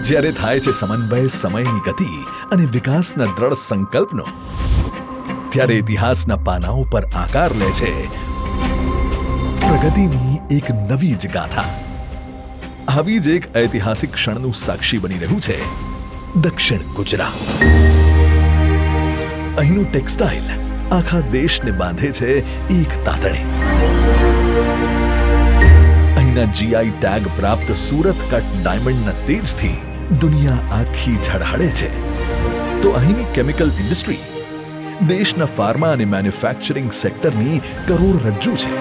જ્યારે થાય છે સમન્વય સમયની ગતિ અને વિકાસના દ્રઢ સંકલ્પનો, ત્યારે ઇતિહાસના પાનાઓ પર આકાર લે છે પ્રગતિની એક નવી જ ગાથા. આવી જ એક ઐતિહાસિક ક્ષણનું સાક્ષી બની રહ્યું છે દક્ષિણ ગુજરાત. અહીંનું ટેક્સટાઇલ આખા દેશને બાંધે છે એક તાતણે. અહીંના જીઆઈ ટેગ પ્રાપ્ત સુરત કટ ડાયમંડના તેજથી દુનિયા આખી ઝળહળે છે. તો અહીંની કેમિકલ ઇન્ડસ્ટ્રી દેશના ફાર્મા અને મેન્યુફેક્ચરિંગ સેક્ટરની કરોડરજ્જુ છે.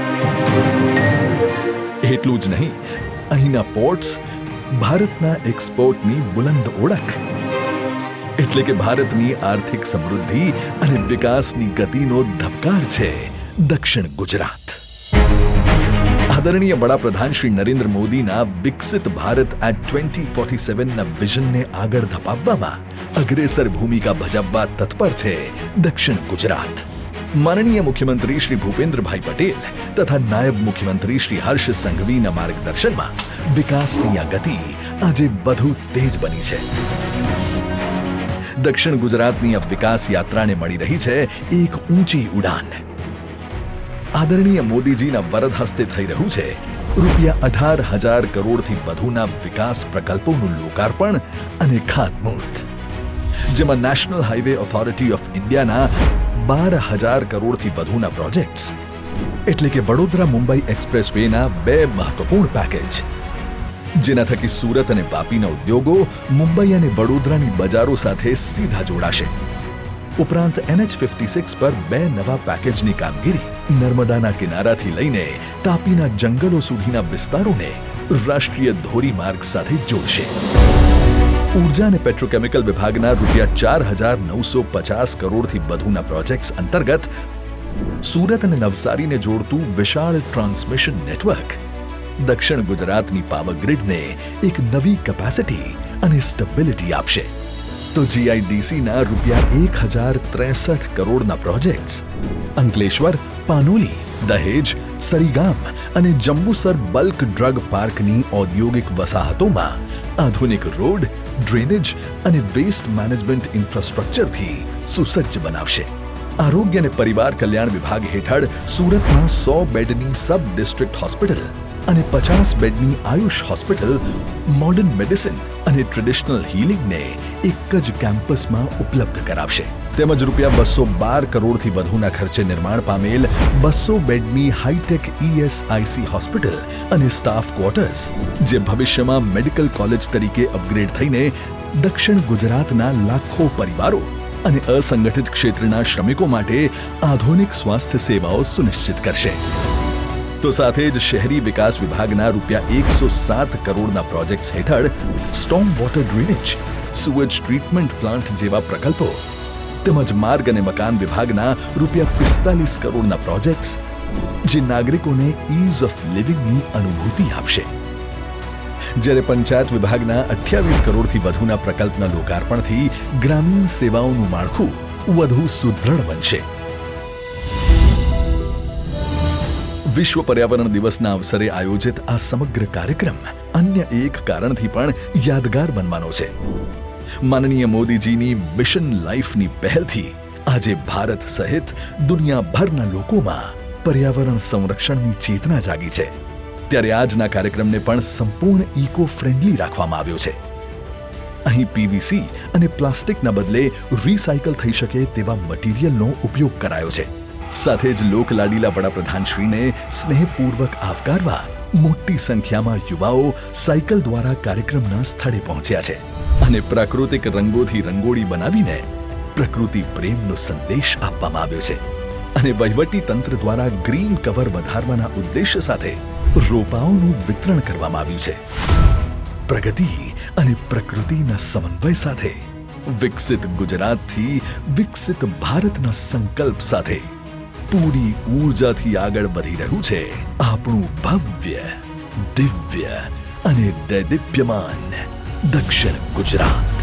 એટલું જ નહીં, અહીંના પોર્ટ્સ ભારતના એક્સપોર્ટની બુલંદ ઓળખ. એટલે કે ભારતની આર્થિક સમૃદ્ધિ અને વિકાસની ગતિનો ધબકાર છે દક્ષિણ ગુજરાત. આદરણીય વડાપ્રધાન શ્રી નરેન્દ્ર મોદીના વિકસિત ભારત એટ 2047ના વિઝનને આગળ ધપાવવામાં અગ્રેસર ભૂમિકા ભજવવા તત્પર છે દક્ષિણ ગુજરાત. માનનીય મુખ્યમંત્રી શ્રી ભૂપેન્દ્રભાઈ પટેલ તથા નાયબ મુખ્યમંત્રી શ્રી હર્ષ સંઘવીના માર્ગદર્શનમાં વિકાસની આ ગતિ આજે વધુ તેજ બની છે. દક્ષિણ ગુજરાતની આ વિકાસ યાત્રાને મળી રહી છે એક ઊંચી ઉડાન. આદરણીય મોદીજીના વરદ હસ્તે થઈ રહ્યું છે ₹18,000 કરોડથી વધુના વિકાસ પ્રકલ્પોનું લોકાર્પણ અને ખાતમુહૂર્ત, જેમાં નેશનલ હાઈવે ઓથોરિટી ઓફ ઇન્ડિયાના 12,000 કરોડથી વધુના પ્રોજેક્ટ્સ, એટલે કે વડોદરા મુંબઈ એક્સપ્રેસ વેના 2 મહત્વપૂર્ણ પેકેજ, જેના થકી સુરત અને વાપીના ઉદ્યોગો મુંબઈ અને વડોદરાની બજારો સાથે સીધા જોડાશે. ઉપરાંત NH56 પર 2 નવા પેકેજની કામગીરી નર્મદાના કિનારાથી લઈને તાપીના જંગલો સુધીના વિસ્તારોને રાષ્ટ્રીય ધોરીમાર્ગ સાથે જોડશે. ઉર્જા અને પેટ્રોકેમિકલ વિભાગના ₹4,950 કરોડથી વધુના પ્રોજેક્ટ્સ અંતર્ગત સુરત અને નવસારીને જોડતું વિશાળ ટ્રાન્સમિશન નેટવર્ક દક્ષિણ ગુજરાતની પાવર ગ્રીડને એક નવી કેપેસિટી અને સ્ટેબિલિટી આપશે. તો GIDCના ₹1,063 કરોડના પ્રોજેક્ટ્સ અંકલેશ્વર, પાનોલી, દહેજ, સરીગામ અને જંબુસર બલ્ક ડ્રગ પાર્કની ઔદ્યોગિક વસાહતોમાં આધુનિક રોડ, ડ્રેનેજ અને વેસ્ટ મેનેજમેન્ટ ઇન્ફ્રાસ્ટ્રક્ચરથી સુસજ્જ બનાવશે. આરોગ્ય અને પરિવાર કલ્યાણ વિભાગ હેઠળ સુરતમાં 100 બેડની સબ ડિસ્ટ્રિક્ટ હોસ્પિટલ અને 50 બેડની આયુષ હોસ્પિટલ મોડર્ન મેડિસિન અને ટ્રેડિશનલ હીલિંગને એક જ કેમ્પસમાં ઉપલબ્ધ કરાવશે. તેમજ ₹212 કરોડથી વધુના ખર્ચે નિર્માણ પામેલ 200 બેડની હાઈટેક ESIC હોસ્પિટલ અને સ્ટાફ ક્વાર્ટર્સ, જે ભવિષ્યમાં મેડિકલ કોલેજ તરીકે અપગ્રેડ થઈને દક્ષિણ ગુજરાતના લાખો પરિવારો અને અસંગઠિત ક્ષેત્રના શ્રમિકો માટે આધુનિક સ્વાસ્થ્ય સેવાઓ સુનિશ્ચિત કરશે. તો સાથે જ શહેરી વિકાસ વિભાગના ₹107 કરોડના પ્રોજેક્ટ્સ હેઠળ storm water drainage, સુવેજ treatment plant જેવા પ્રકલ્પો, તેમજ માર્ગ અને મકાન વિભાગના ₹45 કરોડના પ્રોજેક્ટ્સ, જે નાગરિકોને ઇઝ ઓફ લિવિંગની અનુભૂતિ આપશે. જ્યારે પંચાયત વિભાગના 28 કરોડથી વધુના પ્રકલ્પના લોકાર્પણથી ગ્રામીણ સેવાઓનું માળખું વધુ સુદૃઢ બનશે. વિશ્વ પર્યાવરણ દિવસના અવસરે આયોજિત આ સમગ્ર કાર્યક્રમ અન્ય એક કારણથી પણ યાદગાર બનવાનો છે. માનનીય મોદીજીની મિશન લાઈફની પહેલથી આજે ભારત સહિત દુનિયાભરના લોકોમાં પર્યાવરણ સંરક્ષણની ચેતના જાગી છે. ત્યારે આજના કાર્યક્રમને પણ સંપૂર્ણ ઇકો ફ્રેન્ડલી રાખવામાં આવ્યો છે. અહીં PVC અને પ્લાસ્ટિકના બદલે રિસાયકલ થઈ શકે તેવા મટીરીયલનો ઉપયોગ કરાયો છે. સાથે જ લોકલાડીલા વડાપ્રધાનશ્રીને સ્નેહપૂર્વક આવકારવા મોટી સંખ્યામાં યુવાઓ સાયકલ દ્વારા કાર્યક્રમના સ્થળે પહોંચ્યા છે અને પ્રાકૃતિક રંગોથી રંગોળી બનાવીને પ્રકૃતિ પ્રેમનો સંદેશ આપવામાં આવ્યો છે. અને વહીવટી તંત્ર દ્વારા ગ્રીન કવર વધારવાના ઉદ્દેશ્ય સાથે રોપાઓનું વિતરણ કરવામાં આવ્યું છે. પ્રગતિ અને પ્રકૃતિના સમન્વય સાથે વિકસિત ગુજરાતથી વિકસિત ભારતના સંકલ્પ સાથે પૂરી ઊર્જાથી આગળ વધી રહ્યું છે આપણું ભવ્ય, દિવ્ય અને દૈદીપ્યમાન દક્ષિણ ગુજરાત.